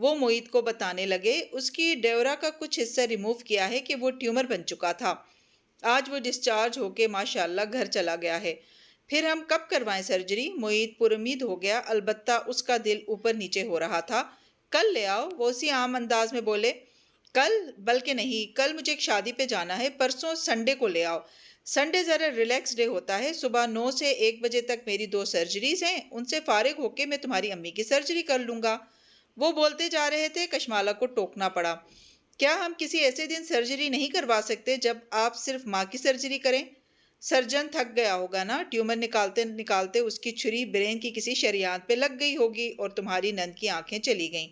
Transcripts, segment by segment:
وہ معید کو بتانے لگے اس کی ڈیورا کا کچھ حصہ ریموو کیا ہے کہ وہ ٹیومر بن چکا تھا۔ آج وہ ڈسچارج ہو کے ماشاءاللہ گھر چلا گیا ہے۔ پھر ہم کب کروائیں سرجری؟ معید پر امید ہو گیا، البتہ اس کا دل اوپر نیچے ہو رہا تھا۔ کل لے آؤ، وہ اسی عام انداز میں بولے۔ کل؟ بلکہ نہیں، کل مجھے ایک شادی پہ جانا ہے، پرسوں سنڈے کو لے آؤ۔ سنڈے ذرا ریلیکس ڈے ہوتا ہے، صبح 9 سے 1 بجے تک میری 2 سرجریز ہیں، ان سے فارغ ہو کے میں تمہاری امی کی سرجری کر لوں گا۔ وہ بولتے جا رہے تھے، کشمالہ کو ٹوکنا پڑا۔ کیا ہم کسی ایسے دن سرجری نہیں کروا سکتے جب آپ صرف ماں کی سرجری کریں؟ سرجن تھک گیا ہوگا نا، ٹیومر نکالتے نکالتے اس کی چھری برین کی کسی شریان پہ لگ گئی ہوگی اور تمہاری نند کی آنکھیں چلی گئیں۔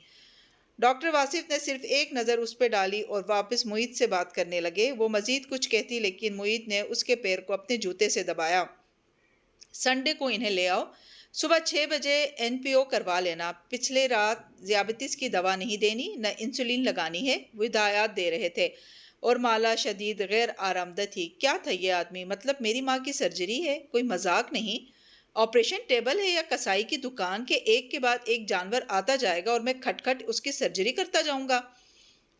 ڈاکٹر واصف نے صرف ایک نظر اس پہ ڈالی اور واپس معید سے بات کرنے لگے۔ وہ مزید کچھ کہتی لیکن معید نے اس کے پیر کو اپنے جوتے سے دبایا۔ سنڈے کو انہیں لے آؤ، صبح 6 بجے NPO کروا لینا۔ پچھلے رات ذیابیطس کی دوا نہیں دینی، نہ انسولین لگانی ہے، وہ ہدایات دے رہے تھے۔ اور مالا شدید غیر آرامدہ تھی۔ کیا تھا یہ آدمی؟ مطلب میری ماں کی سرجری ہے، کوئی مذاق نہیں؟ آپریشن ٹیبل ہے یا کسائی کی دکان کے ایک کے بعد ایک جانور آتا جائے گا اور میں کھٹ کھٹ اس کی سرجری کرتا جاؤں گا؟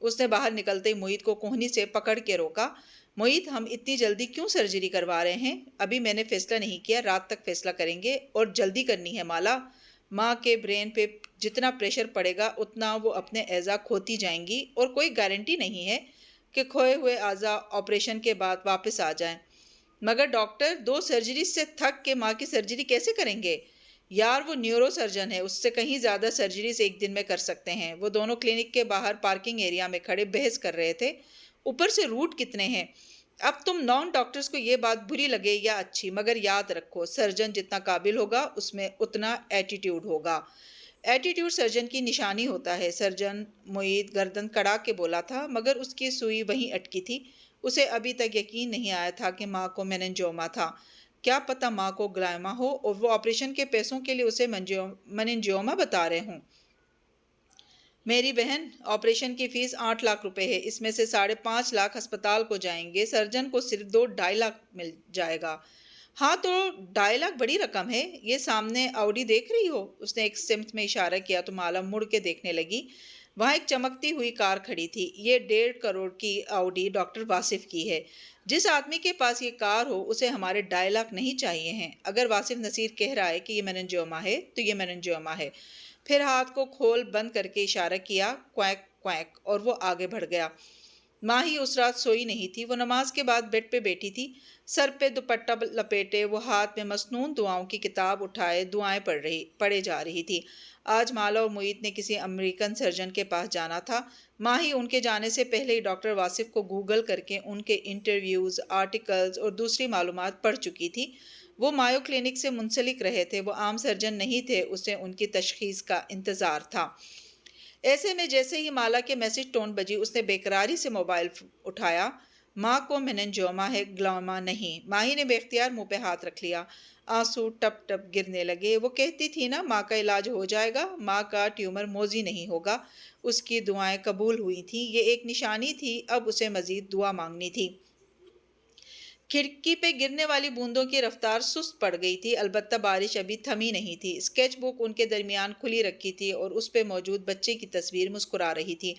اس نے باہر نکلتے ہی معید کو کوہنی سے پکڑ کے روکا۔ معید، ہم اتنی جلدی کیوں سرجری کروا رہے ہیں؟ ابھی میں نے فیصلہ نہیں کیا، رات تک فیصلہ کریں گے، اور جلدی کرنی ہے مالا۔ ماں کے برین پہ جتنا پریشر پڑے گا اتنا وہ اپنے اعضاء کھوتی جائیں گی، اور کوئی گارنٹی نہیں ہے کہ کھوئے ہوئے اعضاء آپریشن کے بعد واپس آ جائیں۔ مگر ڈاکٹر، 2 سرجری سے تھک کے ماں کی سرجری کیسے کریں گے؟ یار وہ نیورو سرجن ہے، اس سے کہیں زیادہ سرجریز ایک دن میں کر سکتے ہیں۔ وہ دونوں کلینک کے باہر پارکنگ ایریا میں کھڑے بحث کر رہے تھے۔ اوپر سے روٹ کتنے ہیں۔ اب تم نان ڈاکٹرز کو یہ بات بری لگے یا اچھی، مگر یاد رکھو، سرجن جتنا قابل ہوگا اس میں اتنا ایٹیٹیوڈ ہوگا۔ ایٹیٹیوڈ سرجن کی نشانی ہوتا ہے۔ سرجن معید گردن کڑا کے بولا تھا، مگر اس کی سوئی وہیں اٹکی تھی۔ اسے ابھی تک یقین نہیں آیا تھا کہ ماں کو میننجوما تھا۔ کیا پتہ ماں کو گلائما ہو اور وہ آپریشن کے پیسوں کے لیے اسے میننجوما بتا رہے ہوں۔ میری بہن، آپریشن کی فیس 8 لاکھ روپے ہے، اس میں سے 5.5 لاکھ ہسپتال کو جائیں گے، سرجن کو صرف 2-2.5 لاکھ مل جائے گا۔ ہاں تو 2.5 لاکھ بڑی رقم ہے۔ یہ سامنے آؤڈی دیکھ رہی ہو؟ اس نے ایک سمت میں اشارہ کیا تو مالا مڑ کے دیکھنے لگی۔ وہاں ایک چمکتی ہوئی کار کھڑی تھی۔ یہ 1.5 کروڑ کی آؤڈی ڈاکٹر واصف کی ہے۔ جس آدمی کے پاس یہ کار ہو اسے ہمارے 2.5 لاکھ نہیں چاہیے ہیں۔ اگر واصف نصیر کہہ رہا ہے کہ یہ میننجوما ہے تو یہ میننجوما ہے۔ پھر ہاتھ کو کھول بند کر کے اشارہ کیا، کویک کویک، اور وہ آگے بڑھ گیا۔ ماں ہی اس رات سوئی نہیں تھی۔ وہ نماز کے بعد بیڈ پہ بیٹھی تھی، سر پہ دوپٹہ لپیٹے، وہ ہاتھ میں مسنون دعاؤں کی کتاب اٹھائے دعائیں پڑھے جا رہی تھی۔ آج مالا اور معید نے کسی امریکن سرجن کے پاس جانا تھا۔ ماں ہی ان کے جانے سے پہلے ہی ڈاکٹر واصف کو گوگل کر کے ان کے انٹرویوز، آرٹیکلز اور دوسری معلومات پڑھ چکی تھی۔ وہ مایو کلینک سے منسلک رہے تھے، وہ عام سرجن نہیں تھے، اسے ان کی تشخیص کا انتظار تھا۔ ایسے میں جیسے ہی مالا کے میسج ٹون بجی، اس نے بےقراری سے موبائل اٹھایا۔ ماں کو میننجوما ہے، گلائما نہیں۔ ماہی نے بے اختیار منہ پہ ہاتھ رکھ لیا۔ آنسو ٹپ ٹپ گرنے لگے۔ وہ کہتی تھی نا، ماں کا علاج ہو جائے گا، ماں کا ٹیومر موذی نہیں ہوگا۔ اس کی دعائیں قبول ہوئی تھیں، یہ ایک نشانی تھی، اب اسے مزید دعا مانگنی تھی۔ کھڑکی پہ گرنے والی بوندوں کی رفتار سست پڑ گئی تھی، البتہ بارش ابھی تھمی نہیں تھی۔ اسکیچ بک ان کے درمیان کھلی رکھی تھی اور اس پہ موجود بچے کی تصویر مسکرا رہی تھی۔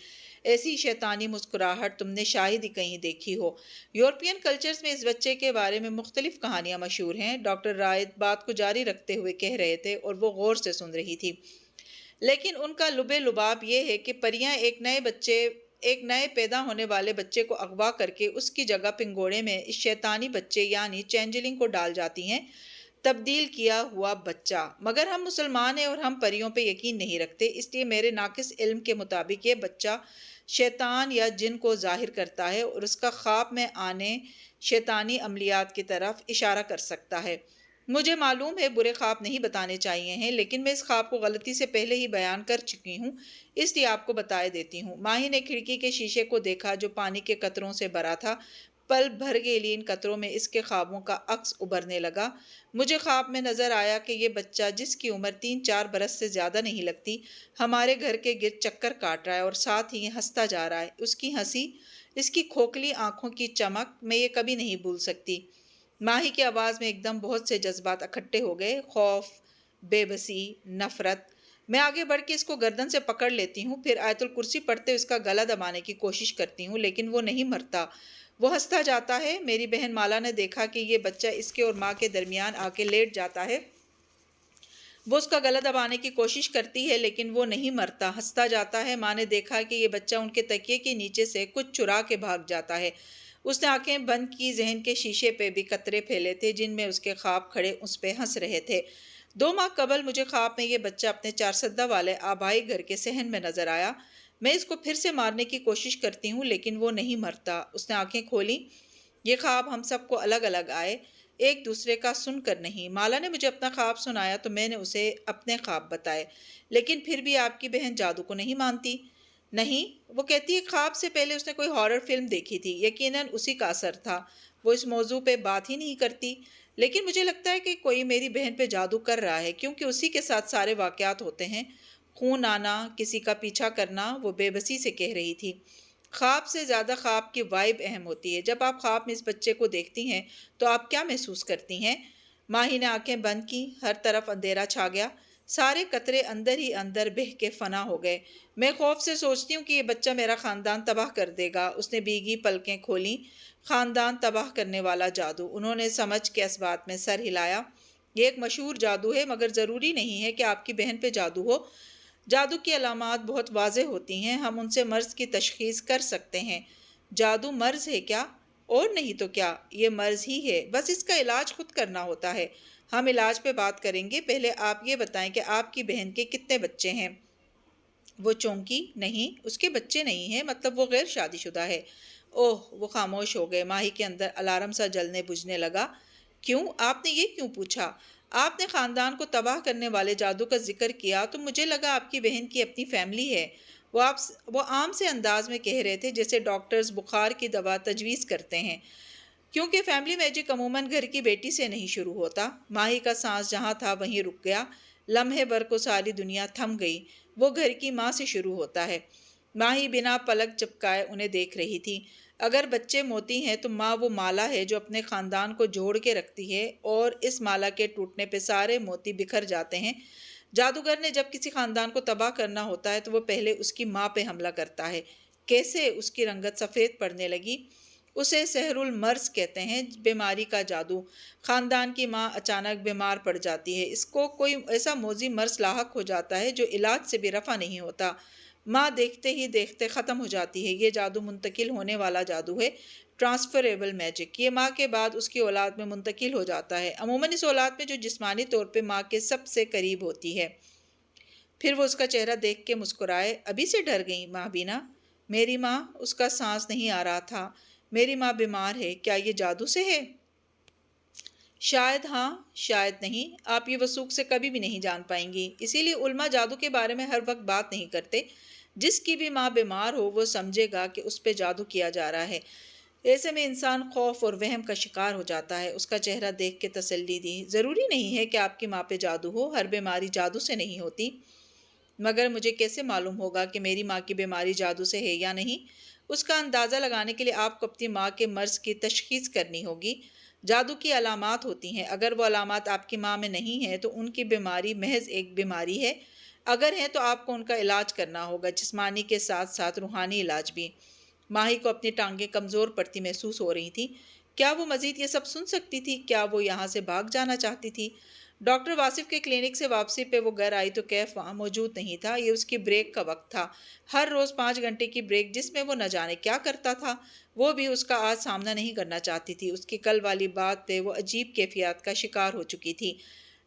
ایسی شیطانی مسکراہٹ تم نے شاید ہی کہیں دیکھی ہو۔ یورپین کلچرز میں اس بچے کے بارے میں مختلف کہانیاں مشہور ہیں۔ ڈاکٹر رائد بات کو جاری رکھتے ہوئے کہہ رہے تھے اور وہ غور سے سن رہی تھی۔ لیکن ان کا لب لباب یہ ہے کہ پریاں ایک نئے پیدا ہونے والے بچے کو اغوا کر کے اس کی جگہ پنگوڑے میں اس شیطانی بچے یعنی چینجلنگ کو ڈال جاتی ہیں، تبدیل کیا ہوا بچہ۔ مگر ہم مسلمان ہیں اور ہم پریوں پہ یقین نہیں رکھتے، اس لیے میرے ناقص علم کے مطابق یہ بچہ شیطان یا جن کو ظاہر کرتا ہے اور اس کا خواب میں آنے شیطانی عملیات کی طرف اشارہ کر سکتا ہے۔ مجھے معلوم ہے برے خواب نہیں بتانے چاہیے ہیں، لیکن میں اس خواب کو غلطی سے پہلے ہی بیان کر چکی ہوں، اس لیے آپ کو بتائے دیتی ہوں۔ ماہی نے کھڑکی کے شیشے کو دیکھا جو پانی کے قطروں سے بھرا تھا۔ پل بھر گئی ان قطروں میں اس کے خوابوں کا عکس ابھرنے لگا۔ مجھے خواب میں نظر آیا کہ یہ بچہ، جس کی عمر 3-4 برس سے زیادہ نہیں لگتی، ہمارے گھر کے گرد چکر کاٹ رہا ہے اور ساتھ ہی ہنستا جا رہا ہے۔ اس کی ہنسی، اس کی کھوکھلی آنکھوں کی چمک، میں یہ کبھی نہیں بھول سکتی۔ ماہی کی آواز میں ایک دم بہت سے جذبات اکٹھے ہو گئے، خوف، بے بسی، نفرت۔ میں آگے بڑھ کے اس کو گردن سے پکڑ لیتی ہوں، پھر آیت الکرسی پڑھتے اس کا گلا دبانے کی کوشش کرتی ہوں، لیکن وہ نہیں مرتا۔ وہ ہنستا جاتا ہے۔ میری بہن مالا نے دیکھا کہ یہ بچہ اس کے اور ماں کے درمیان آ کے لیٹ جاتا ہے۔ وہ اس کا گلا دبانے کی کوشش کرتی ہے لیکن وہ نہیں مرتا، ہنستا جاتا ہے۔ ماں نے دیکھا کہ یہ بچہ ان کے تکیے کے نیچے سے کچھ چرا کے بھاگ جاتا ہے۔ اس نے آنکھیں بند کی، ذہن کے شیشے پہ بھی قطرے پھیلے تھے جن میں اس کے خواب کھڑے اس پہ ہنس رہے تھے۔ 2 ماہ قبل مجھے خواب میں یہ بچہ اپنے 4 سدہ والے آبائی گھر کے صحن میں نظر آیا۔ میں اس کو پھر سے مارنے کی کوشش کرتی ہوں لیکن وہ نہیں مرتا۔ اس نے آنکھیں کھولیں۔ یہ خواب ہم سب کو الگ الگ آئے، ایک دوسرے کا سن کر نہیں۔ مالا نے مجھے اپنا خواب سنایا تو میں نے اسے اپنے خواب بتائے، لیکن پھر بھی آپ کی بہن جادو کو نہیں مانتی۔ نہیں، وہ کہتی ہے خواب سے پہلے اس نے کوئی ہارر فلم دیکھی تھی، یقیناً اسی کا اثر تھا۔ وہ اس موضوع پہ بات ہی نہیں کرتی، لیکن مجھے لگتا ہے کہ کوئی میری بہن پہ جادو کر رہا ہے، کیونکہ اسی کے ساتھ سارے واقعات ہوتے ہیں۔ خون آنا، کسی کا پیچھا کرنا، وہ بے بسی سے کہہ رہی تھی۔ خواب سے زیادہ خواب کی وائب اہم ہوتی ہے۔ جب آپ خواب میں اس بچے کو دیکھتی ہیں تو آپ کیا محسوس کرتی ہیں؟ ماہی نے آنکھیں بند کی۔ ہر طرف اندھیرا چھا گیا، سارے قطرے اندر ہی اندر بہہ کے فنا ہو گئے۔ میں خوف سے سوچتی ہوں کہ یہ بچہ میرا خاندان تباہ کر دے گا۔ اس نے بھیگی پلکیں کھولیں۔ خاندان تباہ کرنے والا جادو۔ انہوں نے سمجھ کے اس بات میں سر ہلایا۔ یہ ایک مشہور جادو ہے، مگر ضروری نہیں ہے کہ آپ کی بہن پہ جادو ہو۔ جادو کی علامات بہت واضح ہوتی ہیں، ہم ان سے مرض کی تشخیص کر سکتے ہیں۔ جادو مرض ہے کیا؟ اور نہیں تو کیا، یہ مرض ہی ہے، بس اس کا علاج خود کرنا ہوتا ہے۔ ہم علاج پہ بات کریں گے، پہلے آپ یہ بتائیں کہ آپ کی بہن کے کتنے بچے ہیں؟ وہ چونکی۔ نہیں، اس کے بچے نہیں ہیں، مطلب وہ غیر شادی شدہ ہے۔ اوہ، وہ خاموش ہو گئے۔ ماہی کے اندر الارم سا جلنے بجھنے لگا۔ کیوں؟ آپ نے یہ کیوں پوچھا؟ آپ نے خاندان کو تباہ کرنے والے جادو کا ذکر کیا تو مجھے لگا آپ کی بہن کی اپنی فیملی ہے۔ وہ عام سے انداز میں کہہ رہے تھے جیسے ڈاکٹرز بخار کی دوا تجویز کرتے ہیں، کیونکہ فیملی میجک عموماً گھر کی بیٹی سے نہیں شروع ہوتا۔ ماہی کا سانس جہاں تھا وہیں رک گیا۔ لمحے بھر کو ساری دنیا تھم گئی۔ وہ گھر کی ماں سے شروع ہوتا ہے۔ ماہی بنا پلک جھپکائے انہیں دیکھ رہی تھی۔ اگر بچے موتی ہیں تو ماں وہ مالا ہے جو اپنے خاندان کو جوڑ کے رکھتی ہے، اور اس مالا کے ٹوٹنے پہ سارے موتی بکھر جاتے ہیں۔ جادوگر نے جب کسی خاندان کو تباہ کرنا ہوتا ہے تو وہ پہلے اس کی ماں پہ حملہ کرتا ہے۔ کیسے؟ اس کی رنگت سفید پڑنے لگی۔ اسے سحر المرض کہتے ہیں، بیماری کا جادو۔ خاندان کی ماں اچانک بیمار پڑ جاتی ہے، اس کو کوئی ایسا موذی مرض لاحق ہو جاتا ہے جو علاج سے بھی رفع نہیں ہوتا۔ ماں دیکھتے ہی دیکھتے ختم ہو جاتی ہے۔ یہ جادو منتقل ہونے والا جادو ہے، ٹرانسفریبل میجک۔ یہ ماں کے بعد اس کی اولاد میں منتقل ہو جاتا ہے، عموماً اس اولاد میں جو جسمانی طور پہ ماں کے سب سے قریب ہوتی ہے۔ پھر وہ اس کا چہرہ دیکھ کے مسکرائے۔ ابھی سے ڈر گئی ماں بینا؟ میری ماں؟ اس کا سانس نہیں آ رہا تھا۔ میری ماں بیمار ہے، کیا یہ جادو سے ہے؟ شاید ہاں، شاید نہیں، آپ یہ وثوق سے کبھی بھی نہیں جان پائیں گی۔ اسی لیے علماء جادو کے بارے میں ہر وقت بات نہیں کرتے۔ جس کی بھی ماں بیمار ہو وہ سمجھے گا کہ اس پہ جادو کیا جا رہا ہے۔ ایسے میں انسان خوف اور وہم کا شکار ہو جاتا ہے۔ اس کا چہرہ دیکھ کے تسلی دی۔ ضروری نہیں ہے کہ آپ کی ماں پہ جادو ہو، ہر بیماری جادو سے نہیں ہوتی۔ مگر مجھے کیسے معلوم ہوگا کہ میری ماں کی بیماری جادو سے ہے یا نہیں؟ اس کا اندازہ لگانے کے لیے آپ کو اپنی ماں کے مرض کی تشخیص کرنی ہوگی۔ جادو کی علامات ہوتی ہیں، اگر وہ علامات آپ کی ماں میں نہیں ہیں تو ان کی بیماری محض ایک بیماری ہے۔ اگر ہیں تو آپ کو ان کا علاج کرنا ہوگا، جسمانی کے ساتھ ساتھ روحانی علاج بھی۔ ماہی کو اپنی ٹانگیں کمزور پڑتی محسوس ہو رہی تھیں۔ کیا وہ مزید یہ سب سن سکتی تھی؟ کیا وہ یہاں سے بھاگ جانا چاہتی تھی؟ ڈاکٹر واصف کے کلینک سے واپسی پہ وہ گھر آئی تو کیف وہاں موجود نہیں تھا۔ یہ اس کی بریک کا وقت تھا، ہر روز 5 گھنٹے کی بریک جس میں وہ نہ جانے کیا کرتا تھا۔ وہ بھی اس کا آج سامنا نہیں کرنا چاہتی تھی۔ اس کی کل والی بات پہ وہ عجیب کیفیات کا شکار ہو چکی تھی۔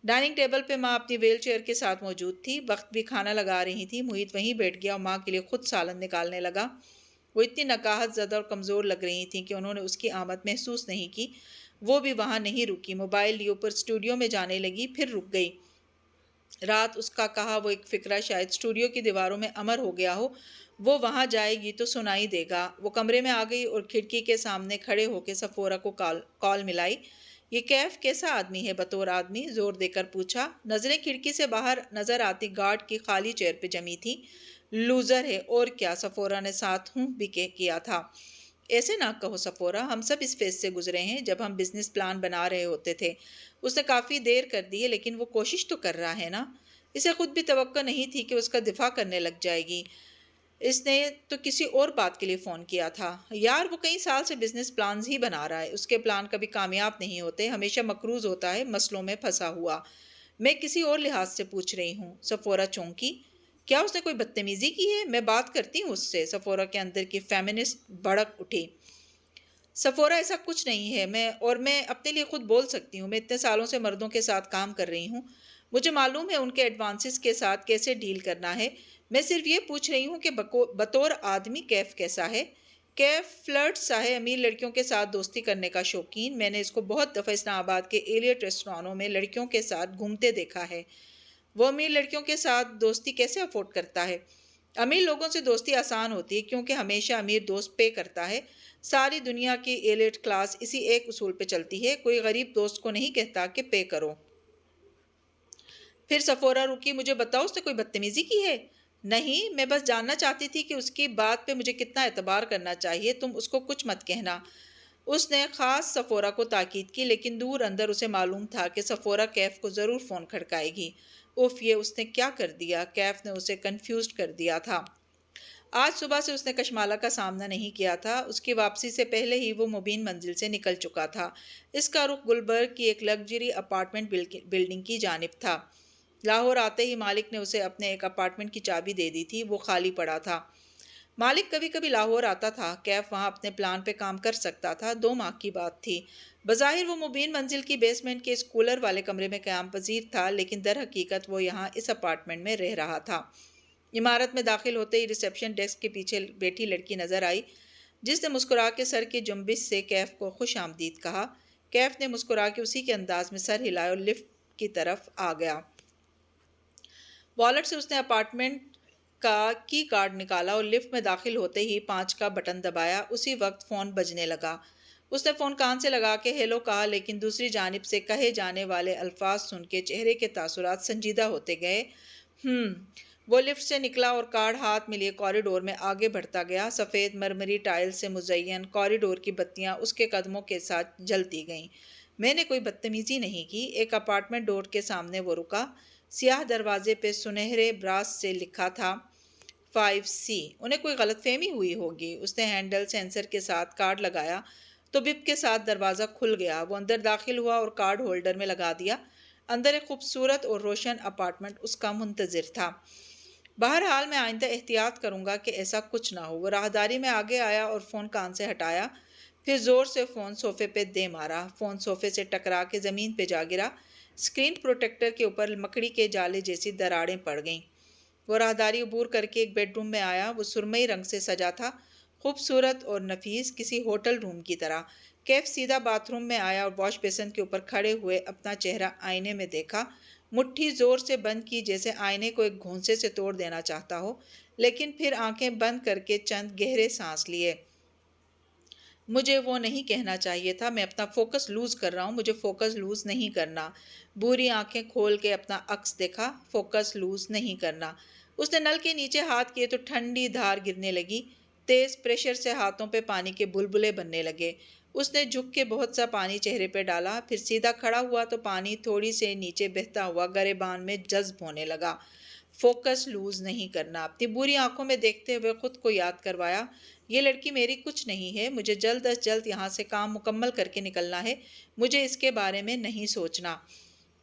ڈائننگ ٹیبل پہ ماں اپنی ویل چیئر کے ساتھ موجود تھی، وقت بھی کھانا لگا رہی تھی۔ محیط وہیں بیٹھ گیا اور ماں کے لیے خود سالن نکالنے لگا۔ وہ اتنی نکاہت زدہ اور کمزور لگ رہی تھیں کہ انہوں نے اس کی آمد محسوس نہیں کی۔ وہ بھی وہاں نہیں رکی، موبائل لیے اوپر اسٹوڈیو میں جانے لگی، پھر رک گئی۔ رات اس کا کہا وہ ایک فقرہ شاید اسٹوڈیو کی دیواروں میں امر ہو گیا ہو۔ وہ وہاں جائے گی تو سنائی دے گا۔ وہ کمرے میں آ گئی اور کھڑکی کے سامنے کھڑے ہو کے صفورہ کو کال ملائی۔ یہ کیف کیسا آدمی ہے بطور آدمی؟ زور دے کر پوچھا۔ نظریں کھڑکی سے باہر نظر آتی گارڈ کی خالی چیئر پہ جمی تھی۔ لوزر ہے اور کیا، صفورہ نے ساتھ ہوں بھی کیا تھا۔ ایسے نہ کہو صفورہ، ہم سب اس فیز سے گزرے ہیں جب ہم بزنس پلان بنا رہے ہوتے تھے۔ اس نے کافی دیر کر دی ہے لیکن وہ کوشش تو کر رہا ہے نا؟ اسے خود بھی توقع نہیں تھی کہ اس کا دفاع کرنے لگ جائے گی۔ اس نے تو کسی اور بات کے لیے فون کیا تھا۔ یار وہ کئی سال سے بزنس پلانز ہی بنا رہا ہے، اس کے پلان کبھی کامیاب نہیں ہوتے، ہمیشہ مقروض ہوتا ہے، مسئلوں میں پھنسا ہوا۔ میں کسی اور لحاظ سے پوچھ رہی ہوں۔ سفورہ چونکی۔ کیا اس نے کوئی بدتمیزی کی ہے؟ میں بات کرتی ہوں اس سے۔ سفورہ کے اندر کی فیمنسٹ بھڑک اٹھی۔ سفورہ ایسا کچھ نہیں ہے، میں اپنے لیے خود بول سکتی ہوں۔ میں اتنے سالوں سے مردوں کے ساتھ کام کر رہی ہوں، مجھے معلوم ہے ان کے ایڈوانسز کے ساتھ کیسے ڈیل کرنا ہے۔ میں صرف یہ پوچھ رہی ہوں کہ بطور آدمی کیف کیسا ہے؟ کیف فلرٹ سا ہے، امیر لڑکیوں کے ساتھ دوستی کرنے کا شوقین۔ میں نے اس کو بہت دفعہ اسلام آباد کے ایلیٹ ریسٹورانوں میں لڑکیوں کے ساتھ گھومتے دیکھا ہے۔ وہ امیر لڑکیوں کے ساتھ دوستی کیسے افورڈ کرتا ہے؟ امیر لوگوں سے دوستی آسان ہوتی ہے کیونکہ ہمیشہ امیر دوست پے کرتا ہے۔ ساری دنیا کی ایلیٹ کلاس اسی ایک اصول پہ چلتی ہے، کوئی غریب دوست کو نہیں کہتا کہ پے کرو۔ پھر سفورہ رکی۔ مجھے بتاؤ اس نے کوئی بدتمیزی کی ہے؟ نہیں، میں بس جاننا چاہتی تھی کہ اس کی بات پہ مجھے کتنا اعتبار کرنا چاہیے، تم اس کو کچھ مت کہنا۔ اس نے خاص سفورہ کو تاکید کی، لیکن دور اندر اسے معلوم تھا کہ سفورہ کیف کو ضرور فون کھڑکائے گی۔ اف، یہ اس نے کیا کر دیا؟ کیف نے اسے کنفیوزڈ کر دیا تھا۔ آج صبح سے اس نے کشمالہ کا سامنا نہیں کیا تھا، اس کی واپسی سے پہلے ہی وہ مبین منزل سے نکل چکا تھا۔ اس کا رخ گلبرگ کی ایک لگژری اپارٹمنٹ بلڈنگ کی جانب تھا۔ لاہور آتے ہی مالک نے اسے اپنے ایک اپارٹمنٹ کی چابی دے دی تھی، وہ خالی پڑا تھا۔ مالک کبھی کبھی لاہور آتا تھا، کیف وہاں اپنے پلان پہ کام کر سکتا تھا۔ 2 ماہ کی بات تھی۔ بظاہر وہ مبین منزل کی بیسمنٹ کے اس کولر والے کمرے میں قیام پذیر تھا، لیکن در حقیقت وہ یہاں اس اپارٹمنٹ میں رہ رہا تھا۔ عمارت میں داخل ہوتے ہی ریسیپشن ڈیسک کے پیچھے بیٹھی لڑکی نظر آئی، جس نے مسکرا کے سر کی جنبش سے کیف کو خوش آمدید کہا۔ کیف نے مسکرا کے اسی کے انداز میں سر ہلایا اور لفٹ کی طرف آ گیا۔ والیٹ سے اس نے اپارٹمنٹ کا کی کارڈ نکالا اور لفٹ میں داخل ہوتے ہی 5 کا بٹن دبایا۔ اسی وقت فون بجنے لگا۔ اس نے فون کان سے لگا کے ہیلو کہا، لیکن دوسری جانب سے کہے جانے والے الفاظ سن کے چہرے کے تاثرات سنجیدہ ہوتے گئے۔ وہ لفٹ سے نکلا اور کارڈ ہاتھ میں لیے کوریڈور میں آگے بڑھتا گیا۔ سفید مرمری ٹائل سے مزین کوریڈور کی بتیاں اس کے قدموں کے ساتھ جلتی گئیں۔ میں نے کوئی بدتمیزی نہیں کی۔ ایک اپارٹمنٹ ڈور کے سامنے وہ رکا۔ سیاہ دروازے پہ سنہرے براس سے لکھا تھا 5C۔ انہیں کوئی غلط فہمی ہوئی ہوگی۔ اس نے ہینڈل سینسر کے ساتھ کارڈ لگایا تو بپ کے ساتھ دروازہ کھل گیا۔ وہ اندر داخل ہوا اور کارڈ ہولڈر میں لگا دیا۔ اندر ایک خوبصورت اور روشن اپارٹمنٹ اس کا منتظر تھا۔ بہرحال میں آئندہ احتیاط کروں گا کہ ایسا کچھ نہ ہو۔ وہ راہداری میں آگے آیا اور فون کان سے ہٹایا، پھر زور سے فون صوفے پہ دے مارا۔ فون صوفے سے ٹکرا کے زمین پہ جا گرا۔ اسکرین پروٹیکٹر کے اوپر مکڑی کے جالے جیسی دراڑیں پڑ گئیں۔ وہ راہداری عبور کر کے ایک بیڈ روم میں آیا۔ وہ سرمئی رنگ سے سجا تھا، خوبصورت اور نفیس، کسی ہوٹل روم کی طرح۔ کیف سیدھا باتھ روم میں آیا اور واش بیسن کے اوپر کھڑے ہوئے اپنا چہرہ آئینے میں دیکھا۔ مٹھی زور سے بند کی جیسے آئینے کو ایک گھونسے سے توڑ دینا چاہتا ہو، لیکن پھر آنکھیں بند کر کے چند گہرے سانس لیے۔ مجھے وہ نہیں کہنا چاہیے تھا، میں اپنا فوکس لوز کر رہا ہوں، مجھے فوکس لوز نہیں کرنا۔ بوری آنکھیں کھول کے اپنا عکس دیکھا۔ فوکس لوز نہیں کرنا۔ اس نے نل کے نیچے ہاتھ کیے تو ٹھنڈی دھار گرنے لگی۔ تیز پریشر سے ہاتھوں پہ پانی کے بلبلے بننے لگے۔ اس نے جھک کے بہت سا پانی چہرے پہ ڈالا، پھر سیدھا کھڑا ہوا تو پانی تھوڑی سے نیچے بہتا ہوا گریبان میں جذب ہونے لگا۔ فوکس لوز نہیں کرنا۔ اپنی بری آنکھوں میں دیکھتے ہوئے خود کو یاد کروایا، یہ لڑکی میری کچھ نہیں ہے، مجھے جلد از جلد یہاں سے کام مکمل کر کے نکلنا ہے، مجھے اس کے بارے میں نہیں سوچنا۔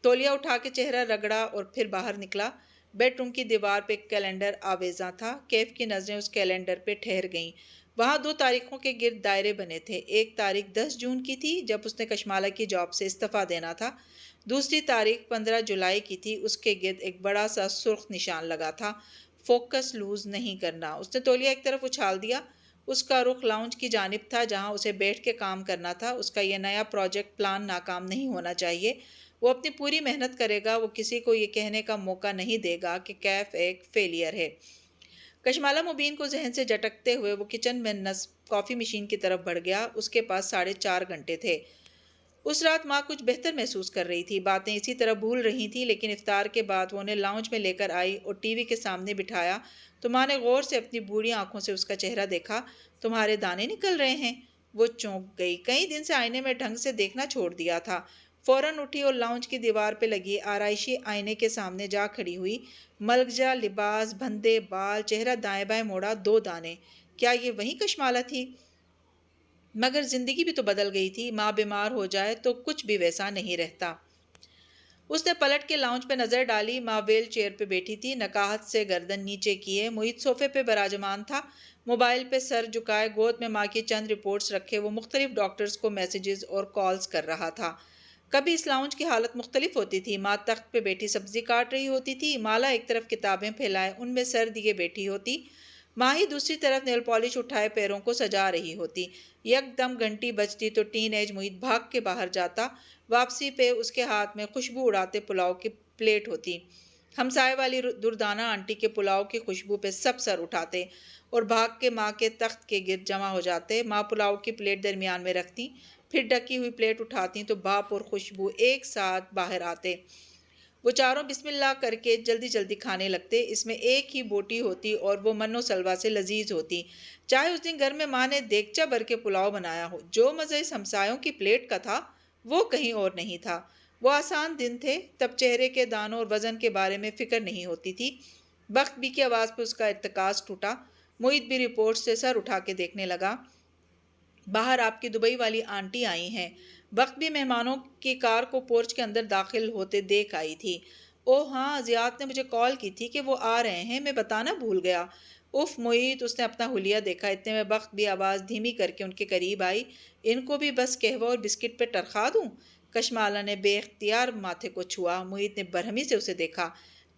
تولیہ اٹھا کے چہرہ رگڑا اور پھر باہر نکلا۔ بیڈ روم کی دیوار پہ ایک کیلنڈر آویزاں تھا۔ کیف کی نظریں اس کیلنڈر پہ ٹھہر گئیں۔ وہاں 2 تاریخوں کے گرد دائرے بنے تھے۔ ایک تاریخ 10 جون کی تھی، جب اس نے کشمالہ کی جاب سے استعفیٰ دینا تھا۔ دوسری تاریخ 15 جولائی کی تھی، اس کے گرد ایک بڑا سا سرخ نشان لگا تھا، فوکس لوز نہیں کرنا۔ اس نے تولیہ ایک طرف اچھال دیا۔ اس کا رخ لاؤنج کی جانب تھا، جہاں اسے بیٹھ کے کام کرنا تھا۔ اس کا یہ نیا پروجیکٹ پلان ناکام نہیں ہونا چاہیے۔ وہ اپنی پوری محنت کرے گا۔ وہ کسی کو یہ کہنے کا موقع نہیں دے گا کہ کیف ایک فیلئر ہے۔ کشمالہ مبین کو ذہن سے جھٹکتے ہوئے وہ کچن میں نصب کافی مشین کی طرف بڑھ گیا۔ اس کے پاس 4.5 گھنٹے تھے۔ اس رات ماں کچھ بہتر محسوس کر رہی تھی، باتیں اسی طرح بھول رہی تھی، لیکن افطار کے بعد وہ انہیں لاؤنج میں لے کر آئی اور ٹی وی کے سامنے بٹھایا تو ماں نے غور سے اپنی بوڑھی آنکھوں سے اس کا چہرہ دیکھا۔ تمہارے دانے نکل رہے ہیں؟ وہ چونک گئی۔ کئی دن سے آئینے میں ڈھنگ سے دیکھنا چھوڑ دیا تھا۔ فوراً اٹھی اور لاؤنج کی دیوار پہ لگی آرائشی آئینے کے سامنے جا کھڑی ہوئی۔ ملگجا لباس، بندھے بال، چہرہ دائیں بائیں موڑا، 2 دانے۔ کیا یہ وہی کشمالہ تھی؟ مگر زندگی بھی تو بدل گئی تھی۔ ماں بیمار ہو جائے تو کچھ بھی ویسا نہیں رہتا۔ اس نے پلٹ کے لاؤنج پہ نظر ڈالی۔ ماں ویل چیئر پہ بیٹھی تھی، نکاہت سے گردن نیچے کیے۔ محیط صوفے پہ براجمان تھا، موبائل پہ سر جھکائے، گود میں ماں کی چند رپورٹس رکھے وہ مختلف ڈاکٹرز کو میسیجز اور کالز کر رہا تھا۔ کبھی اس لاؤنج کی حالت مختلف ہوتی تھی۔ ماں تخت پہ بیٹھی سبزی کاٹ رہی ہوتی تھی، مالا ایک طرف کتابیں پھیلائے ان میں سر دیے بیٹھی ہوتی، ماہی دوسری طرف نیل پالش اٹھائے پیروں کو سجا رہی ہوتی۔ یک دم گھنٹی بجتی تو ٹین ایج محیط بھاگ کے باہر جاتا۔ واپسی پہ اس کے ہاتھ میں خوشبو اڑاتے پلاؤ کی پلیٹ ہوتی۔ ہمسائے والی دردانہ آنٹی کے پلاؤ کی خوشبو پہ سب سر اٹھاتے اور بھاگ کے ماں کے تخت کے گرد جمع ہو جاتے۔ ماں پلاؤ کی پلیٹ درمیان میں رکھتی، پھر ڈھکی ہوئی پلیٹ اٹھاتی تو بھاپ اور خوشبو ایک ساتھ باہر آتے۔ وہ چاروں بسم اللہ کر کے جلدی جلدی کھانے لگتے۔ اس میں ایک ہی بوٹی ہوتی اور وہ من و سلوا سے لذیذ ہوتی۔ چاہے اس دن گھر میں ماں نے دیگچہ بھر کے پلاؤ بنایا ہو، جو مزہ اس ہمسایوں کی پلیٹ کا تھا وہ کہیں اور نہیں تھا۔ وہ آسان دن تھے، تب چہرے کے دانوں اور وزن کے بارے میں فکر نہیں ہوتی تھی۔ بخت بھی کی آواز پہ اس کا ارتکاز ٹوٹا۔ محیط بھی رپورٹ سے سر اٹھا کے دیکھنے لگا۔ باہر آپ کی دبئی والی آنٹی آئی ہیں۔ وقت بھی مہمانوں کی کار کو پورچ کے اندر داخل ہوتے دیکھ آئی تھی۔ اوہ ہاں، ضیاءت نے مجھے کال کی تھی کہ وہ آ رہے ہیں، میں بتانا بھول گیا۔ اف محیط، اس نے اپنا حلیہ دیکھا۔ اتنے میں بخت بھی آواز دھیمی کر کے ان کے قریب آئی۔ ان کو بھی بس قہوہ اور بسکٹ پہ ٹرخا دوں؟ کشمالہ نے بے اختیار ماتھے کو چھوا۔ محیط نے برہمی سے اسے دیکھا۔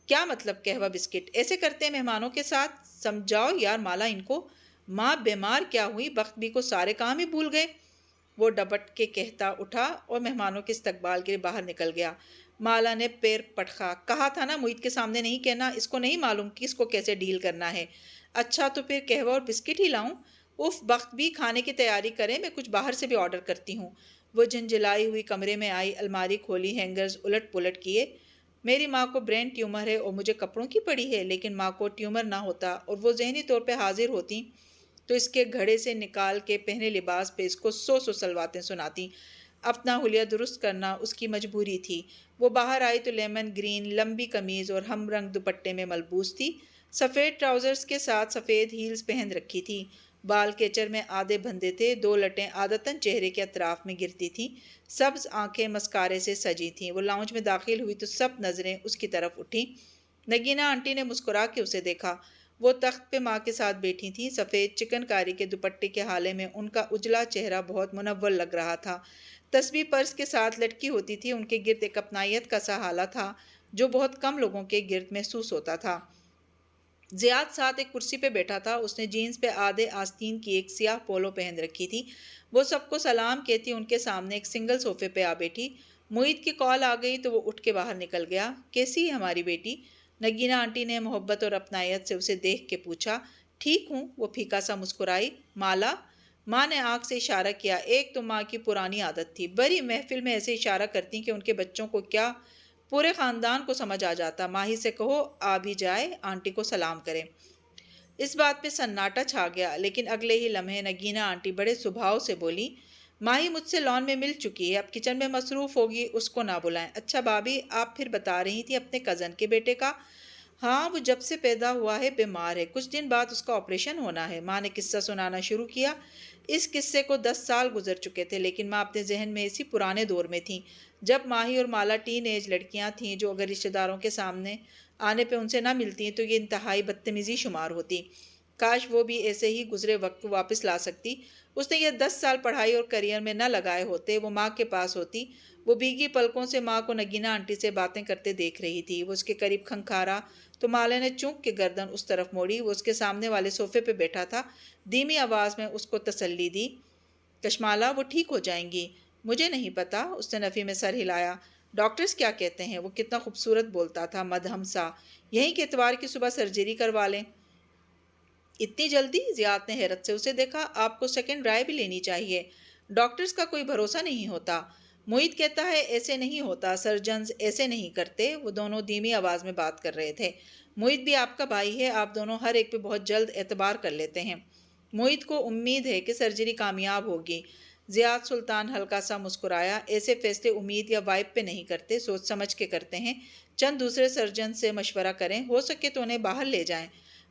کیا مطلب قہوہ بسکٹ؟ ایسے کرتے ہیں مہمانوں کے ساتھ؟ سمجھاؤ یار مالا ان کو۔ ماں بیمار کیا ہوئی، بخت بھی کو سارے کام ہی بھول گئے، وہ ڈپٹ کے کہتا اٹھا اور مہمانوں کے استقبال کے لیے باہر نکل گیا۔ مالا نے پیر پٹخا۔ کہا تھا نا محیط کے سامنے نہیں کہنا، اس کو نہیں معلوم کہ اس کو کیسے ڈیل کرنا ہے۔ اچھا تو پھر قہوہ اور بسکٹ ہی لاؤں؟ اف بخت بھی کھانے کی تیاری کریں، میں کچھ باہر سے بھی آرڈر کرتی ہوں۔ وہ جھنجھلائی ہوئی کمرے میں آئی، الماری کھولی، ہینگرز الٹ پلٹ کیے۔ میری ماں کو برین ٹیومر ہے اور مجھے کپڑوں کی پڑی ہے، لیکن ماں کو ٹیومر نہ ہوتا اور وہ ذہنی طور پہ حاضر ہوتی تو اس کے گھڑے سے نکال کے پہنے لباس پہ اس کو 100 سلواتیں سناتی۔ اپنا حلیہ درست کرنا اس کی مجبوری تھی۔ وہ باہر آئی تو لیمن گرین لمبی قمیض اور ہم رنگ دوپٹے میں ملبوس تھی، سفید ٹراؤزرز کے ساتھ سفید ہیلز پہن رکھی تھی۔ بال کیچر میں آدھے بندھے تھے، 2 لٹیں عادتاً چہرے کے اطراف میں گرتی تھیں، سبز آنکھیں مسکارے سے سجی تھیں۔ وہ لاؤنج میں داخل ہوئی تو سب نظریں اس کی طرف اٹھیں۔ نگینہ آنٹی نے مسکرا کے اسے دیکھا۔ وہ تخت پہ ماں کے ساتھ بیٹھی تھیں، سفید چکن کاری کے دوپٹے کے حالے میں ان کا اجلا چہرہ بہت منور لگ رہا تھا۔ تسبیح پرس کے ساتھ لٹکی ہوتی تھی، ان کے گرد ایک اپنائیت کا سا حالہ تھا جو بہت کم لوگوں کے گرد محسوس ہوتا تھا۔ ضیاءت ساتھ ایک کرسی پہ بیٹھا تھا، اس نے جینز پہ آدھے آستین کی ایک سیاہ پولو پہن رکھی تھی۔ وہ سب کو سلام کہتی ان کے سامنے ایک سنگل صوفے پہ آ بیٹھی۔ محیط کی کال آ گئی تو وہ اٹھ کے باہر نکل گیا۔ کیسی ہے ہماری بیٹی؟ نگینہ آنٹی نے محبت اور اپنائیت سے اسے دیکھ کے پوچھا۔ ٹھیک ہوں، وہ پھیکا سا مسکرائی۔ مالا؟ ماں نے آنکھ سے اشارہ کیا۔ ایک تو ماں کی پرانی عادت تھی، بڑی محفل میں ایسے اشارہ کرتی کہ ان کے بچوں کو کیا پورے خاندان کو سمجھ آ جاتا۔ ماہی سے کہو آ بھی جائے، آنٹی کو سلام کرے۔ اس بات پہ سناٹا چھا گیا، لیکن اگلے ہی لمحے نگینہ آنٹی بڑے سبھاؤ سے بولی، ماہی مجھ سے لان میں مل چکی ہے، اب کچن میں مصروف ہوگی، اس کو نہ بلائیں۔ اچھا بھابھی، آپ پھر بتا رہی تھی اپنے کزن کے بیٹے کا؟ ہاں، وہ جب سے پیدا ہوا ہے بیمار ہے، کچھ دن بعد اس کا آپریشن ہونا ہے۔ ماں نے قصہ سنانا شروع کیا۔ اس قصے کو 10 سال گزر چکے تھے، لیکن ماں اپنے ذہن میں اسی پرانے دور میں تھیں جب ماہی اور مالا ٹین ایج لڑکیاں تھیں جو اگر رشتہ داروں کے سامنے آنے پہ ان سے نہ ملتی تو یہ انتہائی بدتمیزی شمار ہوتی۔ کاش وہ بھی ایسے ہی گزرے وقت واپس لا سکتی۔ اس نے یہ 10 سال پڑھائی اور کیریئر میں نہ لگائے ہوتے، وہ ماں کے پاس ہوتی۔ وہ بھیگی پلکوں سے ماں کو نگینہ آنٹی سے باتیں کرتے دیکھ رہی تھی۔ وہ اس کے قریب کھنکھارا تو مالا نے چونک کے گردن اس طرف موڑی۔ وہ اس کے سامنے والے صوفے پہ بیٹھا تھا، دھیمی آواز میں اس کو تسلی دی۔ کشمالہ، وہ ٹھیک ہو جائیں گی۔ مجھے نہیں پتا، اس نے نفی میں سر ہلایا۔ ڈاکٹرز کیا کہتے ہیں؟ وہ کتنا خوبصورت بولتا تھا، مدھم سا۔ یہیں کے اتوار کی صبح سرجری کروا لیں۔ اتنی جلدی؟ ضیاءت نے حیرت سے اسے دیکھا۔ آپ کو سیکنڈ رائے بھی لینی چاہیے، ڈاکٹرز کا کوئی بھروسہ نہیں ہوتا۔ محیط کہتا ہے ایسے نہیں ہوتا، سرجنز ایسے نہیں کرتے۔ وہ دونوں دھیمی آواز میں بات کر رہے تھے۔ محیط بھی آپ کا بھائی ہے، آپ دونوں ہر ایک پہ بہت جلد اعتبار کر لیتے ہیں۔ محیط کو امید ہے کہ سرجری کامیاب ہوگی۔ زیاد سلطان ہلکا سا مسکرایا۔ ایسے فیصلے امید یا وائب پہ نہیں کرتے، سوچ سمجھ کے کرتے ہیں۔ چند دوسرے سرجن سے مشورہ کریں، ہو سکے تو انہیں باہر لے جائیں۔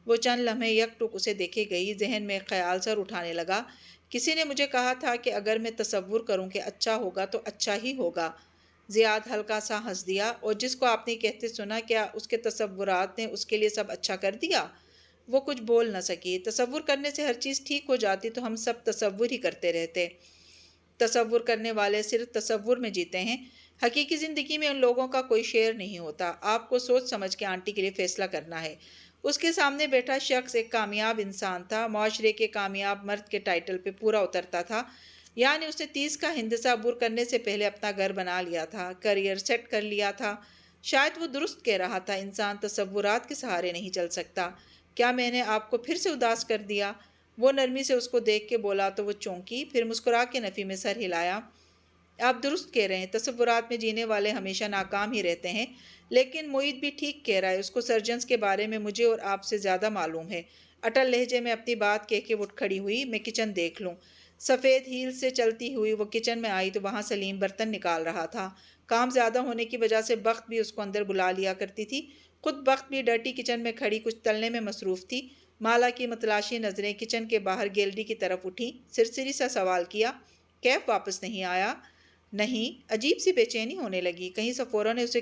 وہ چند لمحے یک ٹک اسے دیکھے گئی، ذہن میں ایک خیال سر اٹھانے لگا۔ کسی نے مجھے کہا تھا کہ اگر میں تصور کروں کہ اچھا ہوگا تو اچھا ہی ہوگا۔ زیاد ہلکا سا ہنس دیا۔ اور جس کو آپ نے کہتے سنا، کیا اس کے تصورات نے اس کے لیے سب اچھا کر دیا؟ وہ کچھ بول نہ سکی۔ تصور کرنے سے ہر چیز ٹھیک ہو جاتی تو ہم سب تصور ہی کرتے رہتے۔ تصور کرنے والے صرف تصور میں جیتے ہیں۔ حقیقی زندگی میں ان لوگوں کا کوئی شعر نہیں ہوتا۔ آپ کو سوچ سمجھ کے آنٹی کے لیے فیصلہ کرنا ہے۔ اس کے سامنے بیٹھا شخص ایک کامیاب انسان تھا، معاشرے کے کامیاب مرد کے ٹائٹل پہ پورا اترتا تھا۔ یعنی اس نے 30 کا ہندسہ عبور کرنے سے پہلے اپنا گھر بنا لیا تھا، کیریئر سیٹ کر لیا تھا۔ شاید وہ درست کہہ رہا تھا، انسان تصورات کے سہارے نہیں چل سکتا۔ کیا میں نے آپ کو پھر سے اداس کر دیا؟ وہ نرمی سے اس کو دیکھ کے بولا تو وہ چونکی، پھر مسکرا کے نفی میں سر ہلایا۔ آپ درست کہہ رہے ہیں، تصورات میں جینے والے ہمیشہ ناکام ہی رہتے ہیں۔ لیکن معید بھی ٹھیک کہہ رہا ہے، اس کو سرجنز کے بارے میں مجھے اور آپ سے زیادہ معلوم ہے۔ اٹل لہجے میں اپنی بات کہہ کے اٹھ کھڑی ہوئی۔ میں کچن دیکھ لوں؟ سفید ہیل سے چلتی ہوئی وہ کچن میں آئی تو وہاں سلیم برتن نکال رہا تھا۔ کام زیادہ ہونے کی وجہ سے بخت بھی اس کو اندر بلا لیا کرتی تھی۔ خود بخت بھی ڈرٹی کچن میں کھڑی کچھ تلنے میں مصروف تھی۔ مالا کی متلاشی نظریں کچن کے باہر گیلری کی طرف اٹھیں۔ سرسری سا سوال کیا، کیف واپس نہیں آیا؟ نہیں۔ عجیب سی بے چینی ہونے لگی، کہیں سفورہ نے اسے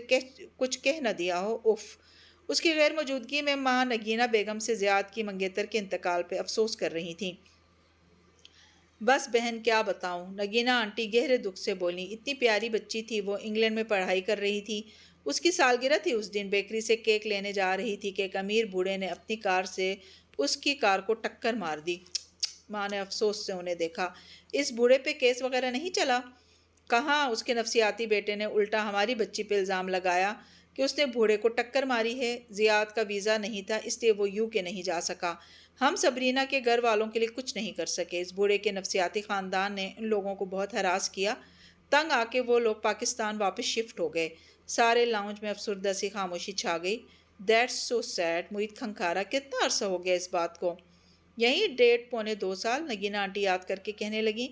کچھ کہہ نہ دیا ہو۔ اف! اس کی غیر موجودگی میں ماں نگینہ بیگم سے زیاد کی منگیتر کے انتقال پہ افسوس کر رہی تھیں۔ بس بہن کیا بتاؤں، نگینہ آنٹی گہرے دکھ سے بولیں۔ اتنی پیاری بچی تھی وہ، انگلینڈ میں پڑھائی کر رہی تھی۔ اس کی سالگرہ تھی اس دن، بیکری سے کیک لینے جا رہی تھی کہ ایک امیر بوڑھے نے اپنی کار سے اس کی کار کو ٹکر مار دی۔ ماں نے افسوس سے انہیں دیکھا۔ اس بوڑھے پہ کیس وغیرہ نہیں چلا؟ کہاں، اس کے نفسیاتی بیٹے نے الٹا ہماری بچی پہ الزام لگایا کہ اس نے بوڑھے کو ٹکر ماری ہے۔ زیاد کا ویزا نہیں تھا، اس لیے وہ UK نہیں جا سکا۔ ہم سبرینا کے گھر والوں کے لیے کچھ نہیں کر سکے۔ اس بوڑھے کے نفسیاتی خاندان نے ان لوگوں کو بہت ہراس کیا۔ تنگ آ کے وہ لوگ پاکستان واپس شفٹ ہو گئے۔ سارے لاؤنج میں افسردہ سی خاموشی چھا گئی۔ دیٹس سو سیڈ، معید کھنکھارا۔ کتنا عرصہ ہو گیا اس بات کو؟ یہی 1.25 سال، نگینہ آنٹی یاد کر کے کہنے لگیں۔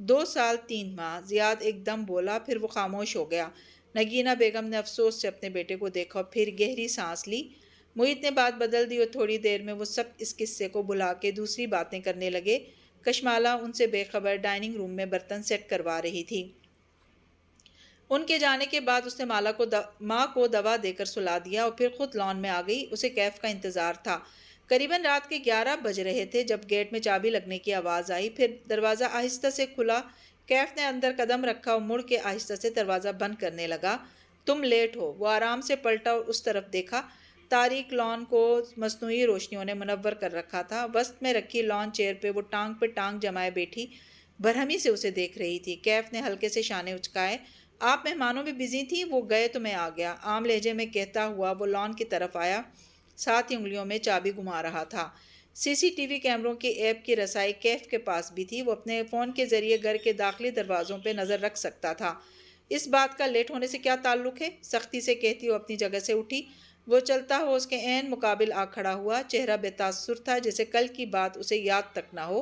2 سال 3 ماہ، زیاد ایک دم بولا، پھر وہ خاموش ہو گیا۔ نگینہ بیگم نے افسوس سے اپنے بیٹے کو دیکھا اور پھر گہری سانس لی۔ معید نے بات بدل دی اور تھوڑی دیر میں وہ سب اس قصے کو بھلا کے دوسری باتیں کرنے لگے۔ کشمالہ ان سے بے خبر ڈائننگ روم میں برتن سیٹ کروا رہی تھی۔ ان کے جانے کے بعد اس نے ماں کو دوا دے کر سلا دیا اور پھر خود لان میں آ گئی۔ اسے کیف کا انتظار تھا۔ قریباً رات کے 11 بج رہے تھے جب گیٹ میں چابی لگنے کی آواز آئی، پھر دروازہ آہستہ سے کھلا۔ کیف نے اندر قدم رکھا اور مڑ کے آہستہ سے دروازہ بند کرنے لگا۔ تم لیٹ ہو۔ وہ آرام سے پلٹا اور اس طرف دیکھا۔ تاریک لان کو مصنوعی روشنیوں نے منور کر رکھا تھا۔ وسط میں رکھی لان چیئر پہ وہ ٹانگ پہ ٹانگ جمائے بیٹھی برہمی سے اسے دیکھ رہی تھی۔ کیف نے ہلکے سے شانے اچکائے۔ آپ مہمانوں میں بزی تھیں؟ وہ گئے تو میں آ گیا، عام لہجے میں کہتا ہوا وہ لان کی طرف آیا، ساتھ ہی انگلیوں میں چابی گھما رہا تھا۔ CCTV کیمروں کی ایپ کی رسائی کیف کے پاس بھی تھی۔ وہ اپنے فون کے ذریعے گھر کے داخلی دروازوں پہ نظر رکھ سکتا تھا۔ اس بات کا لیٹ ہونے سے کیا تعلق ہے؟ سختی سے کہتی وہ اپنی جگہ سے اٹھی۔ وہ چلتا ہوا اس کے عین مقابل آ کھڑا ہوا۔ چہرہ بے تاثر تھا، جیسے کل کی بات اسے یاد تک نہ ہو۔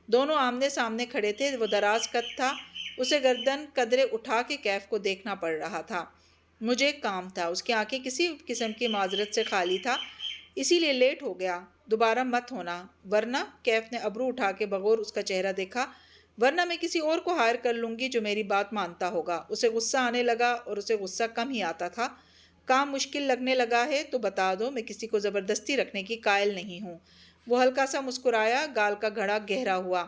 دونوں آمنے سامنے کھڑے تھے۔ وہ دراز قد تھا، اسے گردن قدرے اٹھا کے کیف کو دیکھنا پڑ رہا تھا۔ مجھے ایک کام تھا۔ اس کی آنکھیں کسی قسم کی معذرت سے خالی تھا۔ اسی لیے لیٹ ہو گیا، دوبارہ مت ہونا۔ ورنہ؟ کیف نے ابرو اٹھا کے بغور اس کا چہرہ دیکھا۔ ورنہ میں کسی اور کو ہائر کر لوں گی جو میری بات مانتا ہوگا۔ اسے غصہ آنے لگا اور اسے غصہ کم ہی آتا تھا۔ کام مشکل لگنے لگا ہے تو بتا دو، میں کسی کو زبردستی رکھنے کی قائل نہیں ہوں۔ وہ ہلکا سا مسکرایا، گال کا گھڑا گہرا ہوا۔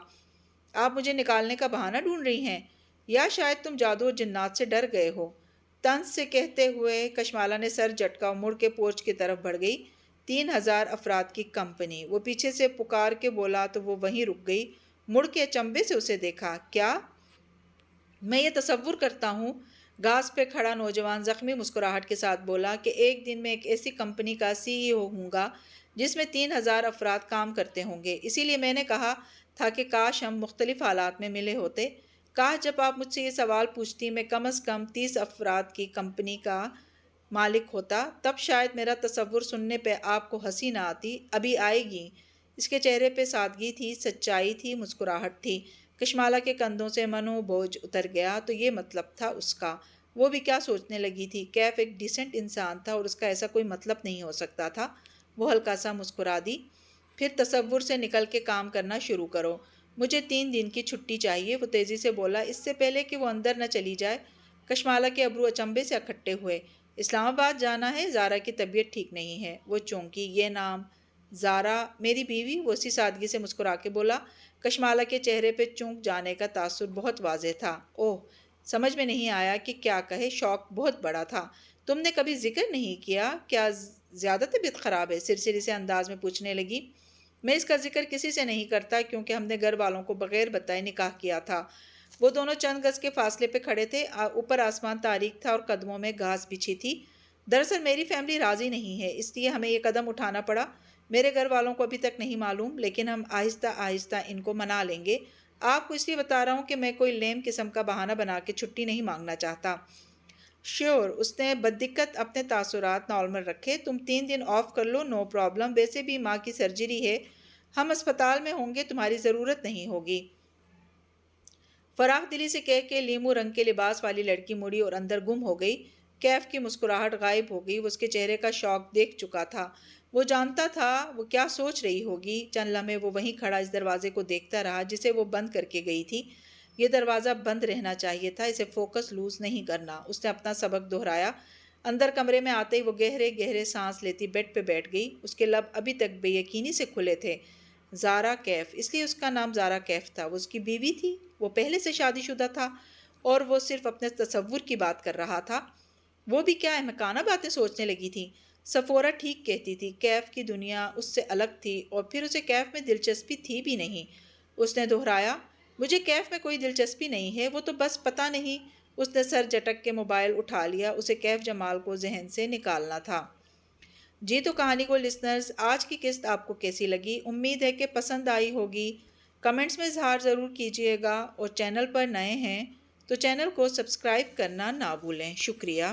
آپ مجھے نکالنے کا بہانہ ڈھونڈ رہی ہیں، یا شاید تم جادو اور جنات سے ڈر گئے ہو؟ طنز سے کہتے ہوئے کشمالہ نے سر جھٹکا اور مڑ کے پورچ کی طرف بڑھ گئی۔ 3000 افراد کی کمپنی، وہ پیچھے سے پکار کے بولا تو وہ وہیں رک گئی۔ مڑ کے اچنبھے سے اسے دیکھا۔ کیا؟ میں یہ تصور کرتا ہوں، گھاس پہ کھڑا نوجوان زخمی مسکراہٹ کے ساتھ بولا، کہ ایک دن میں ایک ایسی کمپنی کا CEO ہوں گا جس میں 3000 افراد کام کرتے ہوں گے۔ اسی لیے میں نے کہا تھا کہ کاش ہم مختلف حالات میں ملے ہوتے۔ کاش جب آپ مجھ سے یہ سوال پوچھتی میں کم از کم 30 افراد کی کمپنی کا مالک ہوتا، تب شاید میرا تصور سننے پہ آپ کو ہنسی نہ آتی۔ ابھی آئے گی، اس کے چہرے پہ سادگی تھی، سچائی تھی، مسکراہٹ تھی۔ کشمالہ کے کندھوں سے منو بوجھ اتر گیا۔ تو یہ مطلب تھا اس کا۔ وہ بھی کیا سوچنے لگی تھی؟ کیف ایک ڈیسنٹ انسان تھا اور اس کا ایسا کوئی مطلب نہیں ہو سکتا تھا۔ وہ ہلکا سا مسکرا دی۔ پھر تصور سے نکل کے کام کرنا شروع کرو۔ مجھے 3 دن کی چھٹی چاہیے، وہ تیزی سے بولا، اس سے پہلے کہ وہ اندر نہ چلی جائے۔ کشمالہ کے ابرو اچنبھے سے اکٹھے ہوئے۔ اسلام آباد جانا ہے؟ زارا کی طبیعت ٹھیک نہیں ہے۔ وہ چونکی۔ یہ نام؟ زارا میری بیوی، وہ اسی سادگی سے مسکرا کے بولا۔ کشمالہ کے چہرے پہ چونک جانے کا تاثر بہت واضح تھا۔ اوہ، سمجھ میں نہیں آیا کہ کیا کہے۔ شوق بہت بڑا تھا۔ تم نے کبھی ذکر نہیں کیا؟ کیا زیادہ طبیعت خراب ہے؟ سرسری سے انداز میں پوچھنے لگی۔ میں اس کا ذکر کسی سے نہیں کرتا کیونکہ ہم نے گھر والوں کو بغیر بتائے نکاح کیا تھا۔ وہ دونوں چند گز کے فاصلے پہ کھڑے تھے۔ اوپر آسمان تاریک تھا اور قدموں میں گھاس بچھی تھی۔ دراصل میری فیملی راضی نہیں ہے، اس لیے ہمیں یہ قدم اٹھانا پڑا۔ میرے گھر والوں کو ابھی تک نہیں معلوم، لیکن ہم آہستہ آہستہ ان کو منا لیں گے۔ آپ کو اس لیے بتا رہا ہوں کہ میں کوئی لیم قسم کا بہانہ بنا کے چھٹی نہیں مانگنا چاہتا۔ شیور، اس نے بددقت اپنے تاثرات نارمل رکھے۔ تم 3 دن آف کر لو، نو پرابلم۔ ویسے بھی ماں کی سرجری ہے، ہم اسپتال میں ہوں گے، تمہاری ضرورت نہیں ہوگی۔ فراخ دلی سے کہہ کے لیمو رنگ کے لباس والی لڑکی مڑی اور اندر گم ہو گئی۔ کیف کی مسکراہٹ غائب ہو گئی۔ وہ اس کے چہرے کا شوق دیکھ چکا تھا۔ وہ جانتا تھا وہ کیا سوچ رہی ہوگی۔ چند لمحے وہ وہیں کھڑا اس دروازے کو دیکھتا رہا جسے وہ بند کر کے گئی تھی۔ یہ دروازہ بند رہنا چاہیے تھا، اسے فوکس لوز نہیں کرنا۔ اس نے اپنا سبق دہرایا۔ اندر کمرے میں آتے ہی وہ گہرے گہرے سانس لیتی بیڈ پہ بیٹھ گئی۔ اس کے لب ابھی تک بے یقینی سے کھلے تھے۔ زارا کیف، اس لیے اس کا نام زارا کیف تھا۔ وہ اس کی بیوی تھی، وہ پہلے سے شادی شدہ تھا اور وہ صرف اپنے تصور کی بات کر رہا تھا۔ وہ بھی کیا احمقانہ باتیں سوچنے لگی تھی۔ صفورہ ٹھیک کہتی تھی، کیف کی دنیا اس سے الگ تھی اور پھر اسے کیف میں دلچسپی تھی بھی نہیں۔ اس نے دہرایا، مجھے کیف میں کوئی دلچسپی نہیں ہے، وہ تو بس پتہ نہیں۔ اس نے سر جھٹک کے موبائل اٹھا لیا، اسے کیف جمال کو ذہن سے نکالنا تھا۔ جی تو کہانی کو لسنرز، آج کی قسط آپ کو کیسی لگی؟ امید ہے کہ پسند آئی ہوگی۔ کمنٹس میں اظہار ضرور کیجیے گا اور چینل پر نئے ہیں تو چینل کو سبسکرائب کرنا نہ بھولیں۔ شکریہ۔